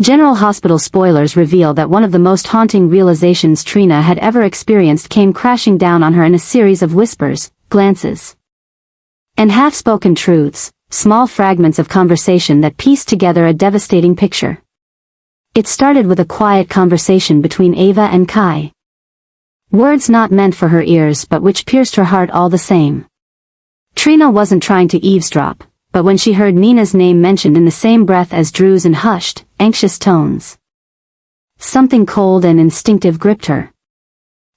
General Hospital spoilers reveal that one of the most haunting realizations Trina had ever experienced came crashing down on her in a series of whispers, glances, and half-spoken truths, small fragments of conversation that pieced together a devastating picture. It started with a quiet conversation between Ava and Kai. Words not meant for her ears but which pierced her heart all the same. Trina wasn't trying to eavesdrop, but when she heard Nina's name mentioned in the same breath as Drew's in hushed, anxious tones, something cold and instinctive gripped her.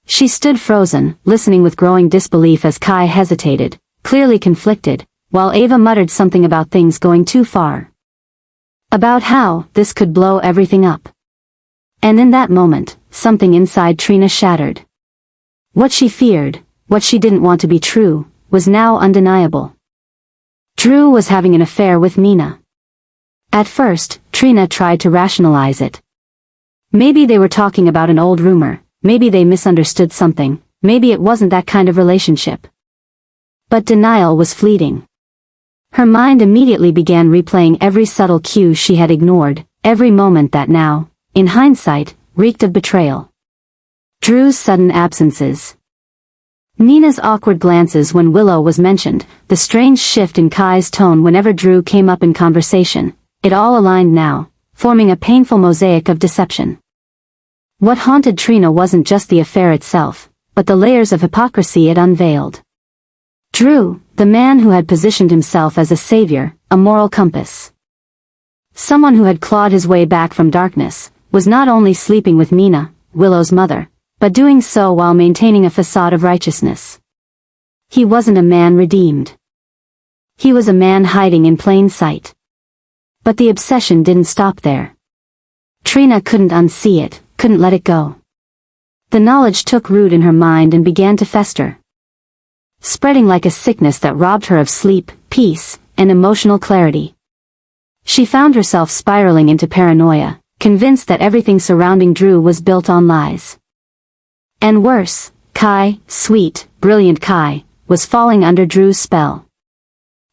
She stood frozen, listening with growing disbelief as Kai hesitated, clearly conflicted, while Ava muttered something about things going too far. About how this could blow everything up. And in that moment, something inside Trina shattered. What she feared, what she didn't want to be true, was now undeniable. Drew was having an affair with Nina. At first, Trina tried to rationalize it. Maybe they were talking about an old rumor, maybe they misunderstood something, maybe it wasn't that kind of relationship. But denial was fleeting. Her mind immediately began replaying every subtle cue she had ignored, every moment that now, in hindsight, reeked of betrayal. Drew's sudden absences. Nina's awkward glances when Willow was mentioned, the strange shift in Kai's tone whenever Drew came up in conversation, it all aligned now, forming a painful mosaic of deception. What haunted Trina wasn't just the affair itself, but the layers of hypocrisy it unveiled. Drew, the man who had positioned himself as a savior, a moral compass, someone who had clawed his way back from darkness, was not only sleeping with Nina, Willow's mother, but doing so while maintaining a facade of righteousness. He wasn't a man redeemed. He was a man hiding in plain sight. But the obsession didn't stop there. Trina couldn't unsee it, couldn't let it go. The knowledge took root in her mind and began to fester, spreading like a sickness that robbed her of sleep, peace, and emotional clarity. She found herself spiraling into paranoia, convinced that everything surrounding Drew was built on lies. And worse, Kai, sweet, brilliant Kai, was falling under Drew's spell.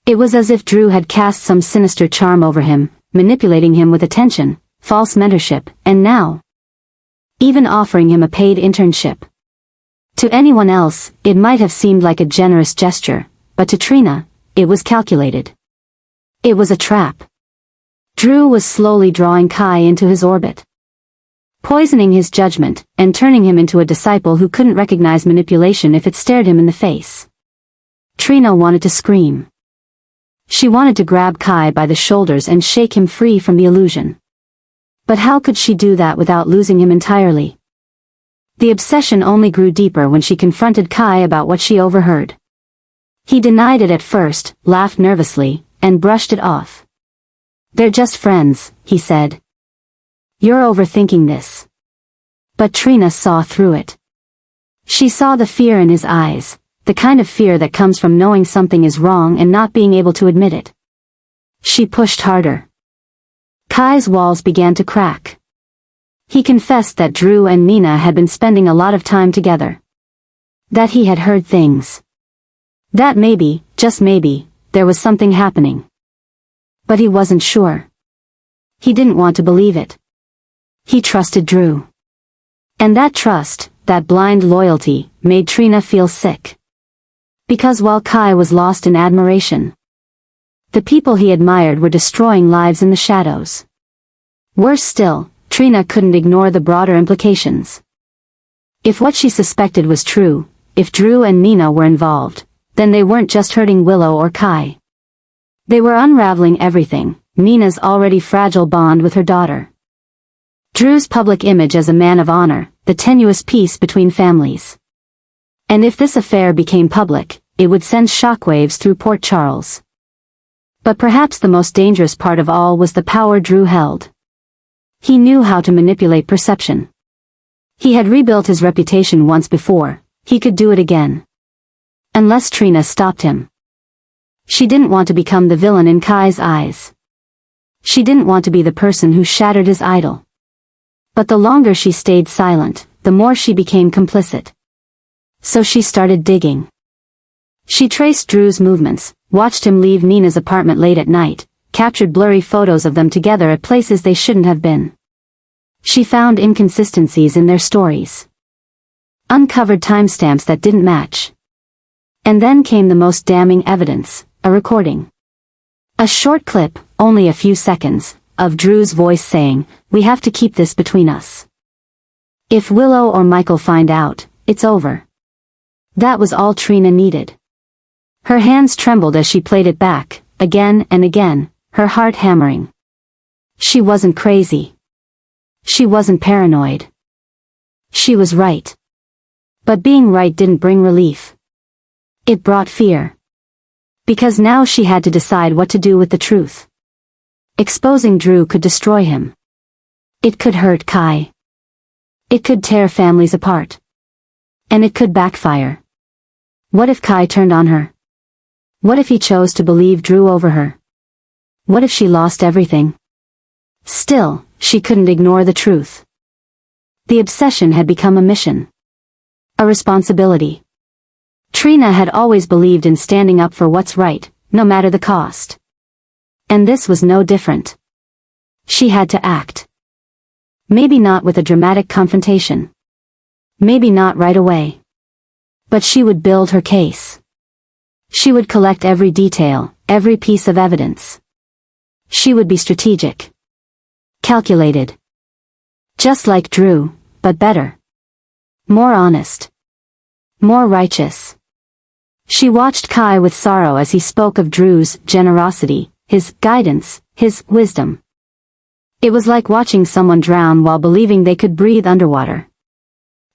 It was as if Drew had cast some sinister charm over him, manipulating him with attention, false mentorship, and now, even offering him a paid internship. To anyone else, it might have seemed like a generous gesture, but to Trina, it was calculated. It was a trap. Drew was slowly drawing Kai into his orbit, poisoning his judgment, and turning him into a disciple who couldn't recognize manipulation if it stared him in the face. Trina wanted to scream. She wanted to grab Kai by the shoulders and shake him free from the illusion. But how could she do that without losing him entirely? The obsession only grew deeper when she confronted Kai about what she overheard. He denied it at first, laughed nervously, and brushed it off. "They're just friends," he said. "You're overthinking this." But Trina saw through it. She saw the fear in his eyes, the kind of fear that comes from knowing something is wrong and not being able to admit it. She pushed harder. Kai's walls began to crack. He confessed that Drew and Nina had been spending a lot of time together. That he had heard things. That maybe, just maybe, there was something happening. But he wasn't sure. He didn't want to believe it. He trusted Drew. And that trust, that blind loyalty, made Trina feel sick. Because while Kai was lost in admiration, the people he admired were destroying lives in the shadows. Worse still, Trina couldn't ignore the broader implications. If what she suspected was true, if Drew and Nina were involved, then they weren't just hurting Willow or Kai. They were unraveling everything, Nina's already fragile bond with her daughter, Drew's public image as a man of honor, the tenuous peace between families. And if this affair became public, it would send shockwaves through Port Charles. But perhaps the most dangerous part of all was the power Drew held. He knew how to manipulate perception. He had rebuilt his reputation once before, he could do it again. Unless Trina stopped him. She didn't want to become the villain in Kai's eyes. She didn't want to be the person who shattered his idol. But the longer she stayed silent, the more she became complicit. So she started digging. She traced Drew's movements, watched him leave Nina's apartment late at night, captured blurry photos of them together at places they shouldn't have been. She found inconsistencies in their stories. Uncovered timestamps that didn't match. And then came the most damning evidence, a recording. A short clip, only a few seconds, of Drew's voice saying, "We have to keep this between us. If Willow or Michael find out, it's over." That was all Trina needed. Her hands trembled as she played it back, again and again, her heart hammering. She wasn't crazy. She wasn't paranoid. She was right. But being right didn't bring relief. It brought fear. Because now she had to decide what to do with the truth. Exposing Drew could destroy him. It could hurt Kai. It could tear families apart. And it could backfire. What if Kai turned on her? What if he chose to believe Drew over her? What if she lost everything? Still, she couldn't ignore the truth. The obsession had become a mission. A responsibility. Trina had always believed in standing up for what's right, no matter the cost. And this was no different. She had to act. Maybe not with a dramatic confrontation. Maybe not right away. But she would build her case. She would collect every detail, every piece of evidence. She would be strategic. Calculated. Just like Drew, but better. More honest. More righteous. She watched Kai with sorrow as he spoke of Drew's generosity, his guidance, his wisdom. It was like watching someone drown while believing they could breathe underwater.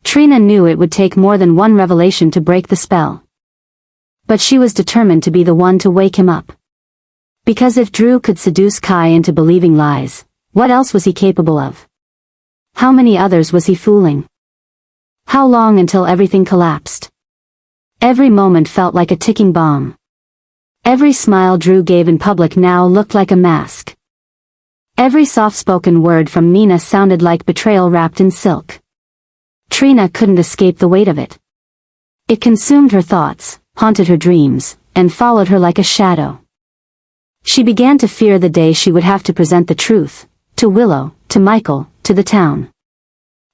Trina knew it would take more than one revelation to break the spell. But she was determined to be the one to wake him up. Because if Drew could seduce Kai into believing lies, what else was he capable of? How many others was he fooling? How long until everything collapsed? Every moment felt like a ticking bomb. Every smile Drew gave in public now looked like a mask. Every soft-spoken word from Nina sounded like betrayal wrapped in silk. Trina couldn't escape the weight of it. It consumed her thoughts, haunted her dreams, and followed her like a shadow. She began to fear the day she would have to present the truth, to Willow, to Michael, to the town.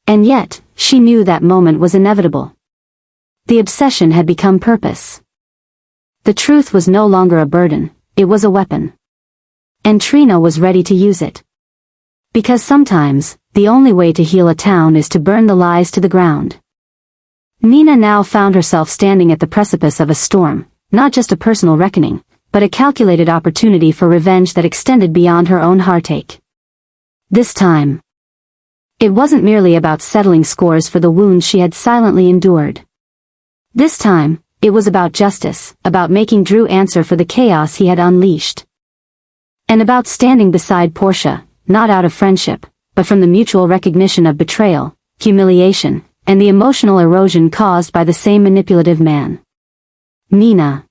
And yet, she knew that moment was inevitable. The obsession had become purpose. The truth was no longer a burden, it was a weapon. And Trina was ready to use it. Because sometimes, the only way to heal a town is to burn the lies to the ground. Nina now found herself standing at the precipice of a storm, not just a personal reckoning, but a calculated opportunity for revenge that extended beyond her own heartache. This time, it wasn't merely about settling scores for the wounds she had silently endured. This time, it was about justice, about making Drew answer for the chaos he had unleashed. And about standing beside Portia, not out of friendship, but from the mutual recognition of betrayal, humiliation, and the emotional erosion caused by the same manipulative man. Nina.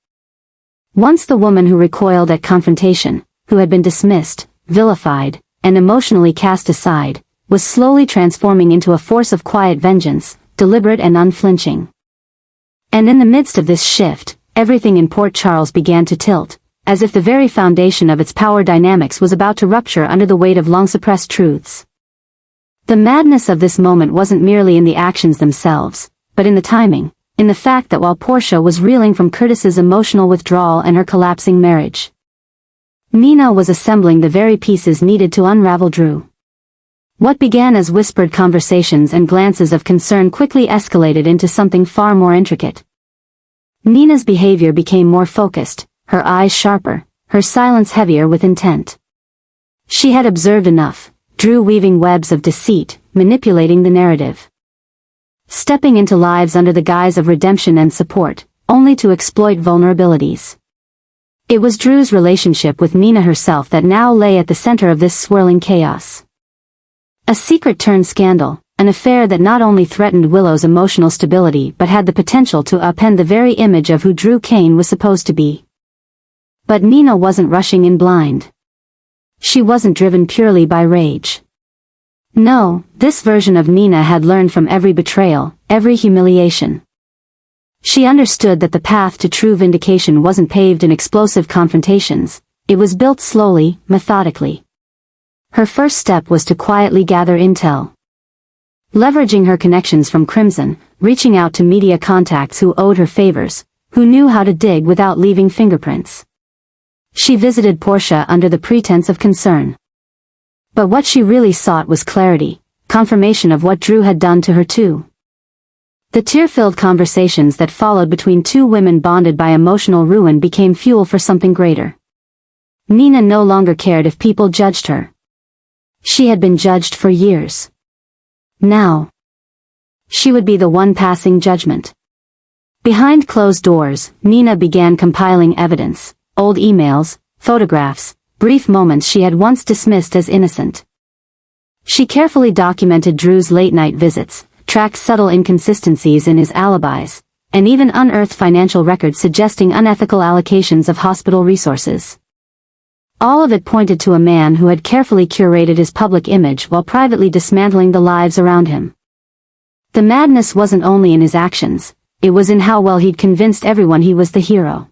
Once the woman who recoiled at confrontation, who had been dismissed, vilified, and emotionally cast aside, was slowly transforming into a force of quiet vengeance, deliberate and unflinching. And in the midst of this shift, everything in Port Charles began to tilt, as if the very foundation of its power dynamics was about to rupture under the weight of long-suppressed truths. The madness of this moment wasn't merely in the actions themselves, but in the timing, in the fact that while Portia was reeling from Curtis's emotional withdrawal and her collapsing marriage, Nina was assembling the very pieces needed to unravel Drew. What began as whispered conversations and glances of concern quickly escalated into something far more intricate. Nina's behavior became more focused, her eyes sharper, her silence heavier with intent. She had observed enough, Drew weaving webs of deceit, manipulating the narrative. Stepping into lives under the guise of redemption and support, only to exploit vulnerabilities. It was Drew's relationship with Nina herself that now lay at the center of this swirling chaos. A secret-turned scandal, an affair that not only threatened Willow's emotional stability but had the potential to upend the very image of who Drew Kane was supposed to be. But Nina wasn't rushing in blind. She wasn't driven purely by rage. No, this version of Nina had learned from every betrayal, every humiliation. She understood that the path to true vindication wasn't paved in explosive confrontations, it was built slowly, methodically. Her first step was to quietly gather intel. Leveraging her connections from Crimson, reaching out to media contacts who owed her favors, who knew how to dig without leaving fingerprints. She visited Portia under the pretense of concern. But what she really sought was clarity, confirmation of what Drew had done to her too. The tear-filled conversations that followed between two women bonded by emotional ruin became fuel for something greater. Nina no longer cared if people judged her. She had been judged for years. Now, she would be the one passing judgment. Behind closed doors, Nina began compiling evidence, old emails, photographs, brief moments she had once dismissed as innocent. She carefully documented Drew's late-night visits, tracked subtle inconsistencies in his alibis, and even unearthed financial records suggesting unethical allocations of hospital resources. All of it pointed to a man who had carefully curated his public image while privately dismantling the lives around him. The madness wasn't only in his actions, it was in how well he'd convinced everyone he was the hero.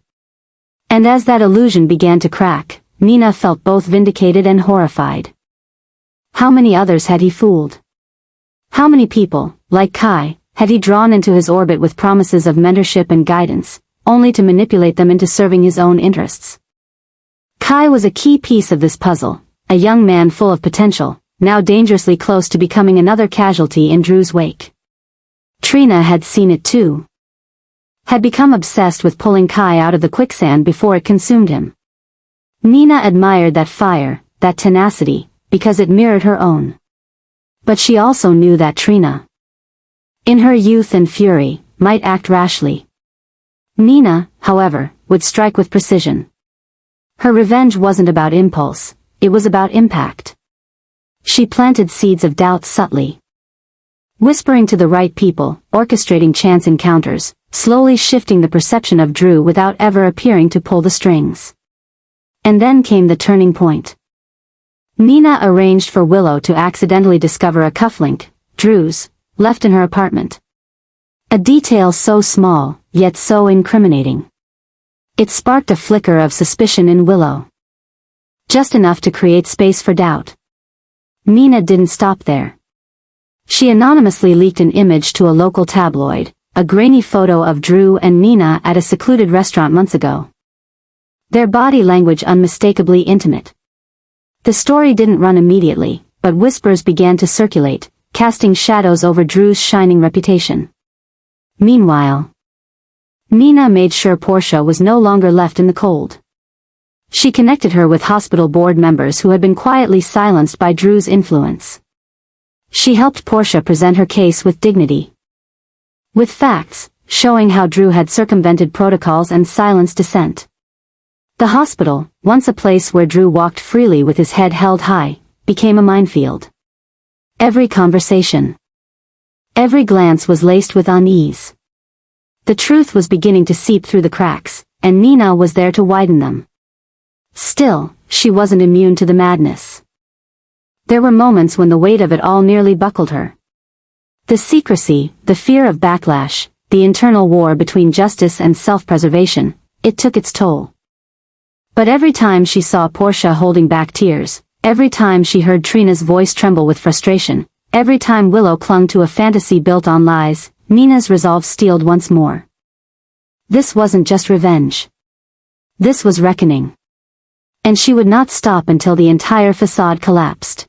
And as that illusion began to crack, Nina felt both vindicated and horrified. How many others had he fooled? How many people, like Kai, had he drawn into his orbit with promises of mentorship and guidance, only to manipulate them into serving his own interests? Kai was a key piece of this puzzle, a young man full of potential, now dangerously close to becoming another casualty in Drew's wake. Trina had seen it too. Had become obsessed with pulling Kai out of the quicksand before it consumed him. Nina admired that fire, that tenacity, because it mirrored her own. But she also knew that Trina, in her youth and fury, might act rashly. Nina, however, would strike with precision. Her revenge wasn't about impulse, it was about impact. She planted seeds of doubt subtly. Whispering to the right people, orchestrating chance encounters, slowly shifting the perception of Drew without ever appearing to pull the strings. And then came the turning point. Nina arranged for Willow to accidentally discover a cufflink, Drew's, left in her apartment. A detail so small, yet so incriminating. It sparked a flicker of suspicion in Willow. Just enough to create space for doubt. Nina didn't stop there. She anonymously leaked an image to a local tabloid, a grainy photo of Drew and Nina at a secluded restaurant months ago. Their body language unmistakably intimate. The story didn't run immediately, but whispers began to circulate, casting shadows over Drew's shining reputation. Meanwhile, Nina made sure Portia was no longer left in the cold. She connected her with hospital board members who had been quietly silenced by Drew's influence. She helped Portia present her case with dignity. With facts, showing how Drew had circumvented protocols and silenced dissent. The hospital, once a place where Drew walked freely with his head held high, became a minefield. Every conversation, every glance was laced with unease. The truth was beginning to seep through the cracks, and Nina was there to widen them. Still, she wasn't immune to the madness. There were moments when the weight of it all nearly buckled her. The secrecy, the fear of backlash, the internal war between justice and self-preservation, it took its toll. But every time she saw Portia holding back tears, every time she heard Trina's voice tremble with frustration, every time Willow clung to a fantasy built on lies, Nina's resolve steeled once more. This wasn't just revenge. This was reckoning. And she would not stop until the entire facade collapsed.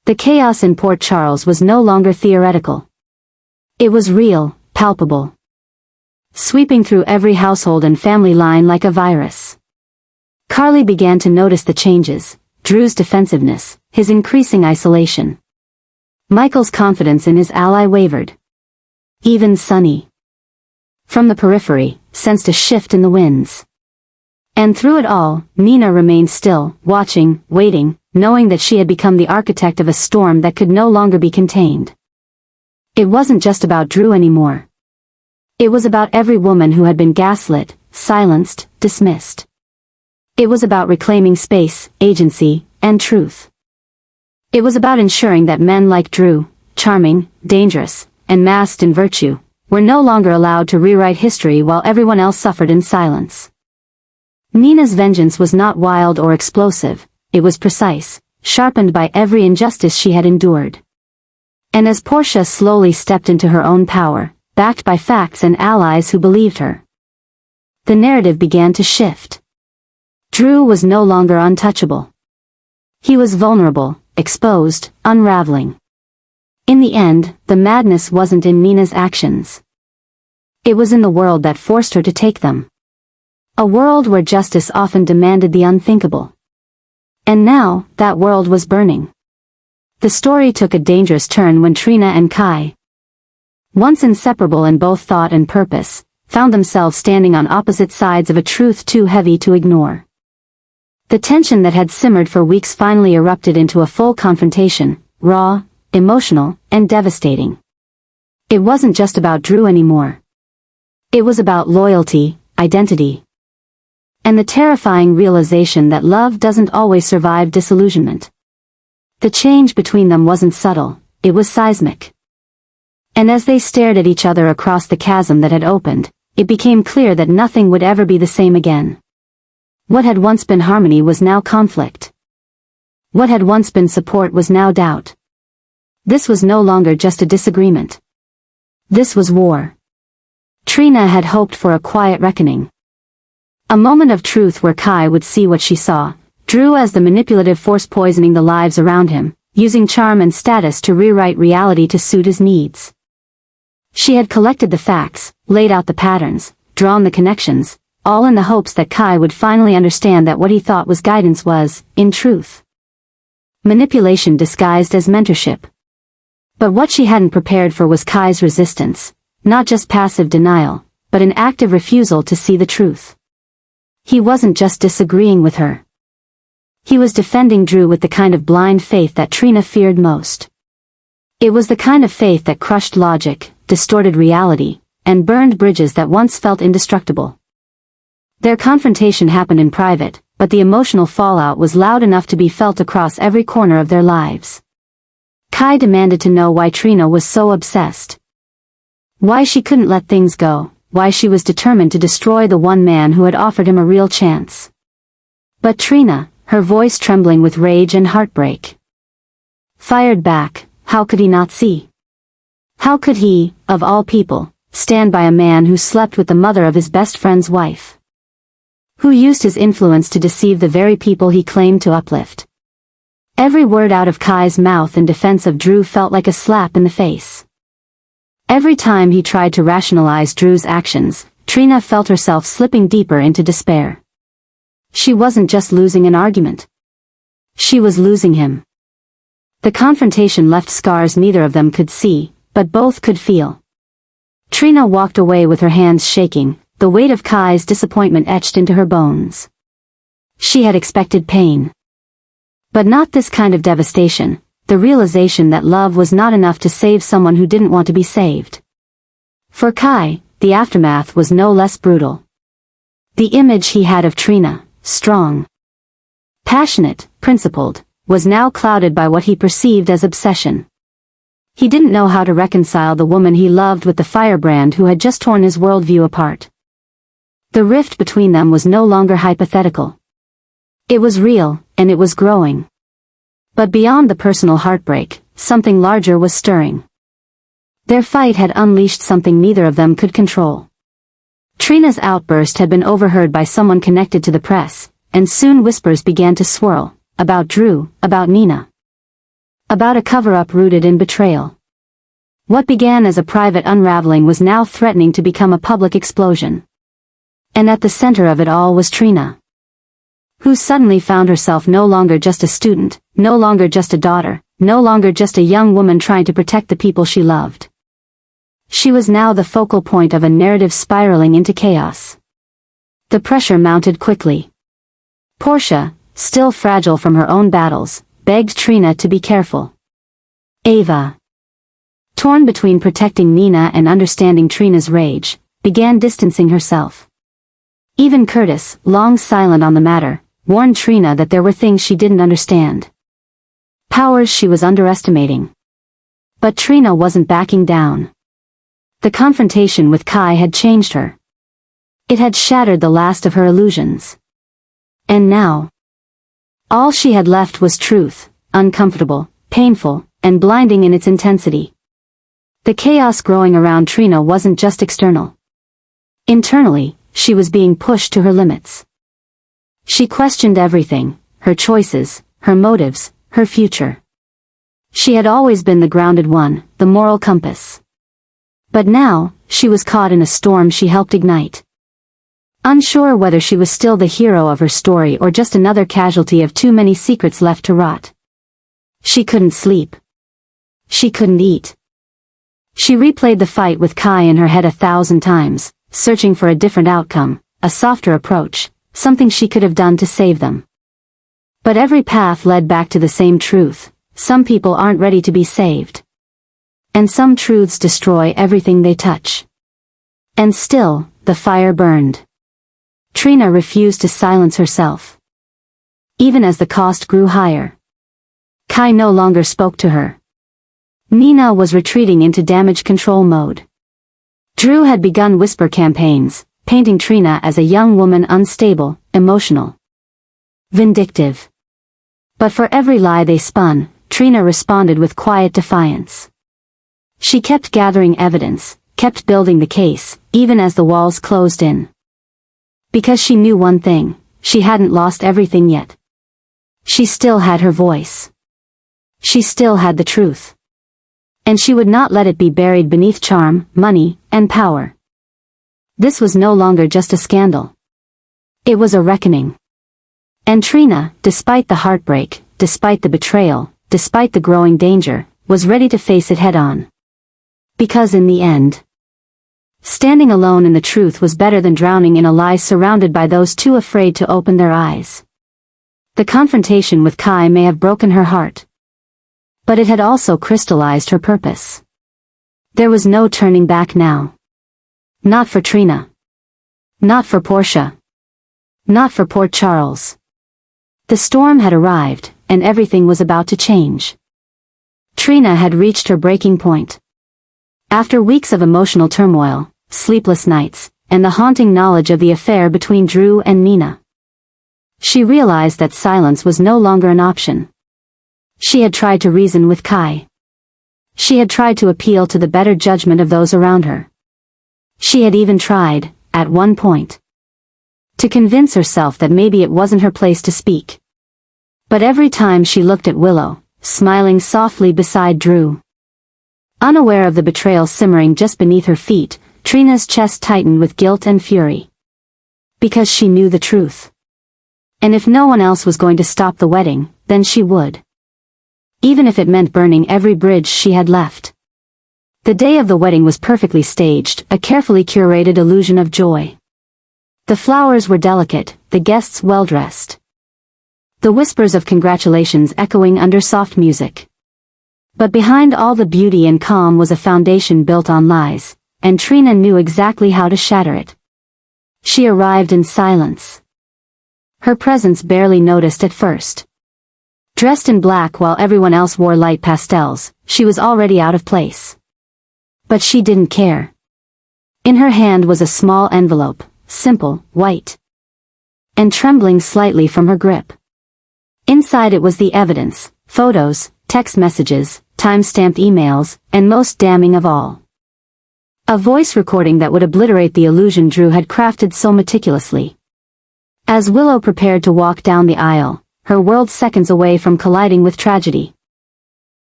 The chaos in Port Charles was no longer theoretical. It was real, palpable. Sweeping through every household and family line like a virus. Carly began to notice the changes, Drew's defensiveness, his increasing isolation. Michael's confidence in his ally wavered. Even Sonny, from the periphery, sensed a shift in the winds. And through it all, Nina remained still, watching, waiting, knowing that she had become the architect of a storm that could no longer be contained. It wasn't just about Drew anymore. It was about every woman who had been gaslit, silenced, dismissed. It was about reclaiming space, agency, and truth. It was about ensuring that men like Drew, charming, dangerous, and masked in virtue, were no longer allowed to rewrite history while everyone else suffered in silence. Nina's vengeance was not wild or explosive, it was precise, sharpened by every injustice she had endured. And as Portia slowly stepped into her own power, backed by facts and allies who believed her, the narrative began to shift. Drew was no longer untouchable. He was vulnerable, exposed, unraveling. In the end, the madness wasn't in Nina's actions. It was in the world that forced her to take them. A world where justice often demanded the unthinkable. And now, that world was burning. The story took a dangerous turn when Trina and Kai, once inseparable in both thought and purpose, found themselves standing on opposite sides of a truth too heavy to ignore. The tension that had simmered for weeks finally erupted into a full confrontation, raw, emotional, and devastating. It wasn't just about Drew anymore. It was about loyalty, identity, and the terrifying realization that love doesn't always survive disillusionment. The change between them wasn't subtle, it was seismic. And as they stared at each other across the chasm that had opened, it became clear that nothing would ever be the same again. What had once been harmony was now conflict. What had once been support was now doubt. This was no longer just a disagreement. This was war. Trina had hoped for a quiet reckoning. A moment of truth where Kai would see what she saw, Drew as the manipulative force poisoning the lives around him, using charm and status to rewrite reality to suit his needs. She had collected the facts, laid out the patterns, drawn the connections, all in the hopes that Kai would finally understand that what he thought was guidance was, in truth, manipulation disguised as mentorship. But what she hadn't prepared for was Kai's resistance, not just passive denial, but an active refusal to see the truth. He wasn't just disagreeing with her. He was defending Drew with the kind of blind faith that Trina feared most. It was the kind of faith that crushed logic, distorted reality, and burned bridges that once felt indestructible. Their confrontation happened in private, but the emotional fallout was loud enough to be felt across every corner of their lives. Kai demanded to know why Trina was so obsessed. Why she couldn't let things go, why she was determined to destroy the one man who had offered him a real chance. But Trina, her voice trembling with rage and heartbreak, fired back. How could he not see? How could he, of all people, stand by a man who slept with the mother of his best friend's wife? Who used his influence to deceive the very people he claimed to uplift? Every word out of Kai's mouth in defense of Drew felt like a slap in the face. Every time he tried to rationalize Drew's actions, Trina felt herself slipping deeper into despair. She wasn't just losing an argument. She was losing him. The confrontation left scars neither of them could see, but both could feel. Trina walked away with her hands shaking, the weight of Kai's disappointment etched into her bones. She had expected pain. But not this kind of devastation, the realization that love was not enough to save someone who didn't want to be saved. For Kai, the aftermath was no less brutal. The image he had of Trina, strong, passionate, principled, was now clouded by what he perceived as obsession. He didn't know how to reconcile the woman he loved with the firebrand who had just torn his worldview apart. The rift between them was no longer hypothetical. It was real, and it was growing. But beyond the personal heartbreak, something larger was stirring. Their fight had unleashed something neither of them could control. Trina's outburst had been overheard by someone connected to the press, and soon whispers began to swirl, about Drew, about Nina. About a cover-up rooted in betrayal. What began as a private unraveling was now threatening to become a public explosion. And at the center of it all was Trina, who suddenly found herself no longer just a student, no longer just a daughter, no longer just a young woman trying to protect the people she loved. She was now the focal point of a narrative spiraling into chaos. The pressure mounted quickly. Portia, still fragile from her own battles, begged Trina to be careful. Ava, torn between protecting Nina and understanding Trina's rage, began distancing herself. Even Curtis, long silent on the matter, warned Trina that there were things she didn't understand. Powers she was underestimating. But Trina wasn't backing down. The confrontation with Kai had changed her. It had shattered the last of her illusions. And now, all she had left was truth, uncomfortable, painful, and blinding in its intensity. The chaos growing around Trina wasn't just external. Internally, she was being pushed to her limits. She questioned everything, her choices, her motives, her future. She had always been the grounded one, the moral compass. But now, she was caught in a storm she helped ignite. Unsure whether she was still the hero of her story or just another casualty of too many secrets left to rot. She couldn't sleep. She couldn't eat. She replayed the fight with Kai in her head 1,000 times, searching for a different outcome, a softer approach, something she could have done to save them. But every path led back to the same truth: some people aren't ready to be saved. And some truths destroy everything they touch. And still, the fire burned. Trina refused to silence herself. Even as the cost grew higher. Kai no longer spoke to her. Nina was retreating into damage control mode. Drew had begun whisper campaigns, painting Trina as a young woman unstable, emotional, vindictive. But for every lie they spun, Trina responded with quiet defiance. She kept gathering evidence, kept building the case, even as the walls closed in. Because she knew one thing: she hadn't lost everything yet. She still had her voice. She still had the truth. And she would not let it be buried beneath charm, money, and power. This was no longer just a scandal. It was a reckoning. And Trina, despite the heartbreak, despite the betrayal, despite the growing danger, was ready to face it head-on. Because in the end, standing alone in the truth was better than drowning in a lie surrounded by those too afraid to open their eyes. The confrontation with Kai may have broken her heart. But it had also crystallized her purpose. There was no turning back now. Not for Trina. Not for Portia. Not for Port Charles. The storm had arrived, and everything was about to change. Trina had reached her breaking point. After weeks of emotional turmoil, sleepless nights, and the haunting knowledge of the affair between Drew and Nina, she realized that silence was no longer an option. She had tried to reason with Kai. She had tried to appeal to the better judgment of those around her. She had even tried, at one point, to convince herself that maybe it wasn't her place to speak. But every time she looked at Willow, smiling softly beside Drew, unaware of the betrayal simmering just beneath her feet, Trina's chest tightened with guilt and fury. Because she knew the truth. And if no one else was going to stop the wedding, then she would. Even if it meant burning every bridge she had left. The day of the wedding was perfectly staged, a carefully curated illusion of joy. The flowers were delicate, the guests well-dressed. The whispers of congratulations echoing under soft music. But behind all the beauty and calm was a foundation built on lies, and Trina knew exactly how to shatter it. She arrived in silence. Her presence barely noticed at first. Dressed in black while everyone else wore light pastels, she was already out of place. But she didn't care. In her hand was a small envelope, simple, white, and trembling slightly from her grip. Inside it was the evidence: photos, text messages, time-stamped emails, and most damning of all, a voice recording that would obliterate the illusion Drew had crafted so meticulously. As Willow prepared to walk down the aisle, her world seconds away from colliding with tragedy,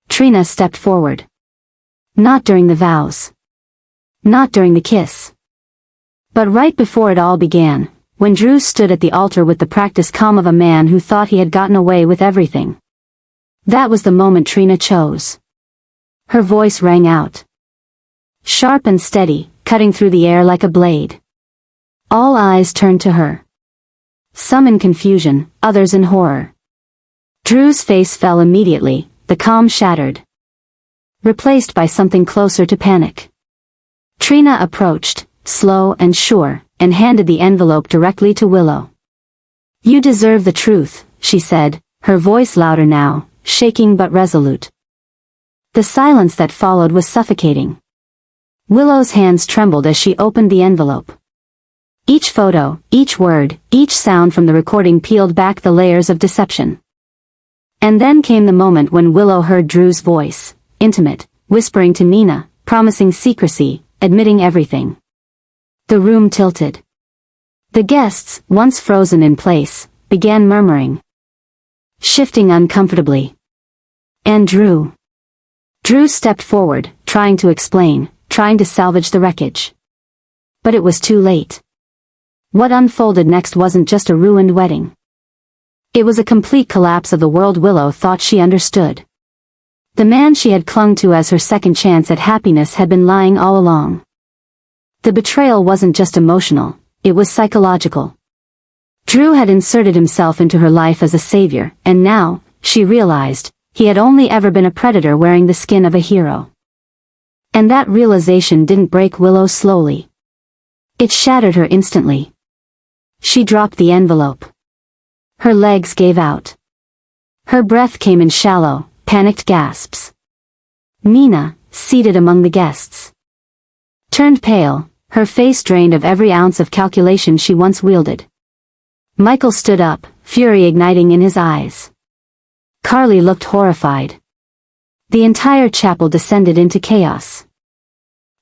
Trina stepped forward. Not during the vows. Not during the kiss. But right before it all began, when Drew stood at the altar with the practiced calm of a man who thought he had gotten away with everything. That was the moment Trina chose. Her voice rang out. Sharp and steady, cutting through the air like a blade. All eyes turned to her. Some in confusion, others in horror. Drew's face fell immediately, the calm shattered, replaced by something closer to panic. Trina approached, slow and sure, and handed the envelope directly to Willow. You deserve the truth, she said, her voice louder now, shaking but resolute. The silence that followed was suffocating. Willow's hands trembled as she opened the envelope. Each photo, each word, each sound from the recording peeled back the layers of deception. And then came the moment when Willow heard Drew's voice, intimate, whispering to Nina, promising secrecy, admitting everything. The room tilted. The guests, once frozen in place, began murmuring, shifting uncomfortably. And Drew stepped forward, trying to explain, trying to salvage the wreckage. But it was too late. What unfolded next wasn't just a ruined wedding. It was a complete collapse of the world Willow thought she understood. The man she had clung to as her second chance at happiness had been lying all along. The betrayal wasn't just emotional, it was psychological. Drew had inserted himself into her life as a savior, and now, she realized, he had only ever been a predator wearing the skin of a hero. And that realization didn't break Willow slowly. It shattered her instantly. She dropped the envelope. Her legs gave out. Her breath came in shallow, panicked gasps. Nina, seated among the guests, turned pale, her face drained of every ounce of calculation she once wielded. Michael stood up, fury igniting in his eyes. Carly looked horrified. The entire chapel descended into chaos.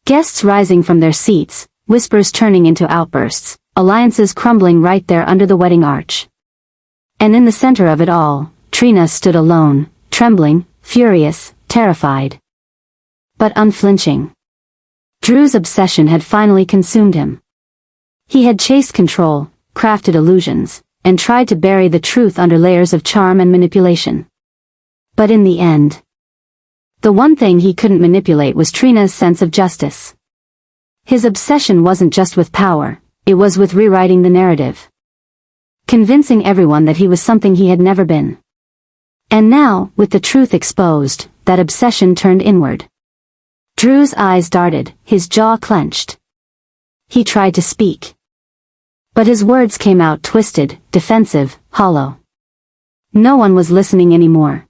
Guests rising from their seats, whispers turning into outbursts, alliances crumbling right there under the wedding arch. And in the center of it all, Trina stood alone, trembling, furious, terrified. But unflinching. Drew's obsession had finally consumed him. He had chased control, crafted illusions, and tried to bury the truth under layers of charm and manipulation. But in the end, the one thing he couldn't manipulate was Trina's sense of justice. His obsession wasn't just with power, it was with rewriting the narrative. Convincing everyone that he was something he had never been. And now, with the truth exposed, that obsession turned inward. Drew's eyes darted, his jaw clenched. He tried to speak. But his words came out twisted, defensive, hollow. No one was listening anymore.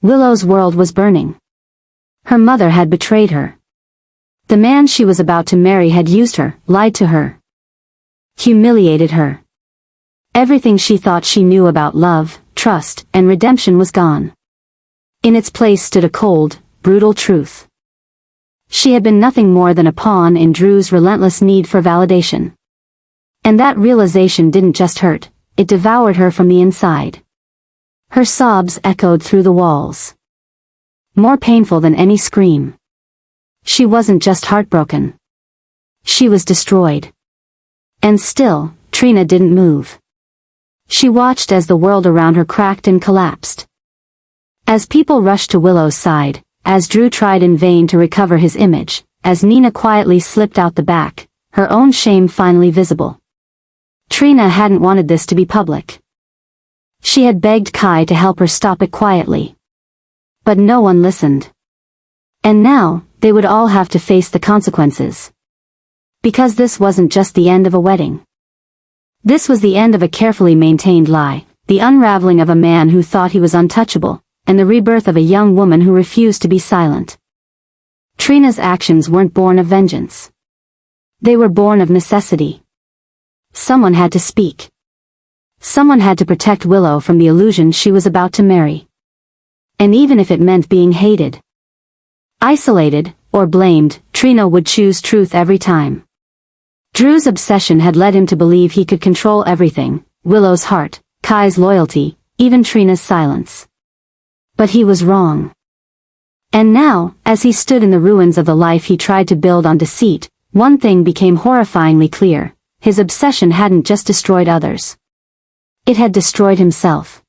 Willow's world was burning. Her mother had betrayed her. The man she was about to marry had used her, lied to her, humiliated her. Everything she thought she knew about love, trust, and redemption was gone. In its place stood a cold, brutal truth. She had been nothing more than a pawn in Drew's relentless need for validation. And that realization didn't just hurt, it devoured her from the inside. Her sobs echoed through the walls. More painful than any scream. She wasn't just heartbroken. She was destroyed. And still, Trina didn't move. She watched as the world around her cracked and collapsed. As people rushed to Willow's side, as Drew tried in vain to recover his image, as Nina quietly slipped out the back, her own shame finally visible. Trina hadn't wanted this to be public. She had begged Kai to help her stop it quietly. But no one listened. And now, they would all have to face the consequences. Because this wasn't just the end of a wedding. This was the end of a carefully maintained lie, the unraveling of a man who thought he was untouchable, and the rebirth of a young woman who refused to be silent. Trina's actions weren't born of vengeance. They were born of necessity. Someone had to speak. Someone had to protect Willow from the illusion she was about to marry. And even if it meant being hated, isolated, or blamed, Trina would choose truth every time. Drew's obsession had led him to believe he could control everything, Willow's heart, Kai's loyalty, even Trina's silence. But he was wrong. And now, as he stood in the ruins of the life he tried to build on deceit, one thing became horrifyingly clear: his obsession hadn't just destroyed others. It had destroyed himself.